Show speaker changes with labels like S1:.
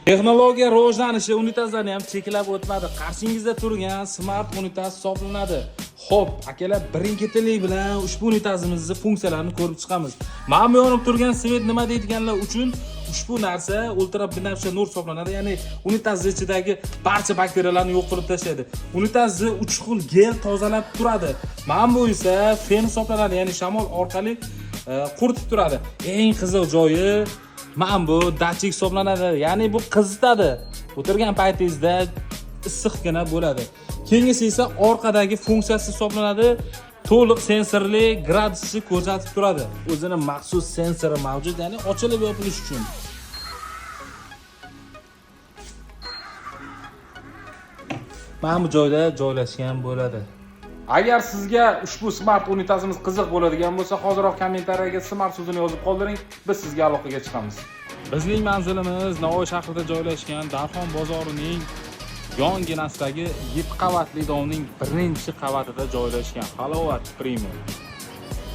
S1: Texnologiya rivojlanishi unitazlarni ham cheklab o'tmadi. Qarshingizda turgan smart unitaz hisoblanadi. Xo'p, akalar, birin-ketinlik bilan ushbu unitazimizning funksiyalarini ko'rib chiqamiz. Mana bu yonib turgan svet nima deydiganlar uchun ushbu narsa ultra binafsha nur hisoblanadi. Ya'ni unitazning ichidagi barcha bakteriyalarni yo'q qilib tashlaydi. Unitazni 3 xil gel tozalab turadi. Mana bu esa fen hisoblanadi, ya'ni shamol orqali quritib turadi. Eng qiziq joyi mana bu datchik hisoblanadi. Ya'ni bu qizitadi. O'tirgan paytingizda issiqgina bo'ladi. Keyingisi esa orqadagi funksiyasi hisoblanadi. To'liq sensorli gradusni ko'rsatib turadi. O'zining maxsus sensori mavjud, ya'ni ochilib yopilish uchun. Mana bu joyda joylashgan bo'ladi. Agar sizga ushbu smart unitazimiz qiziq bo'ladigan bo'lsa, hozirroq kommentariyaga smart so'zini yozib qoldiring, biz sizga aloqaga chiqamiz. Bizning manzilimiz Navoiy shahrida joylashgan Darxon bozorining yonginasidagi 7 qavatli domning birinchi qavatida joylashgan Halovat Premium.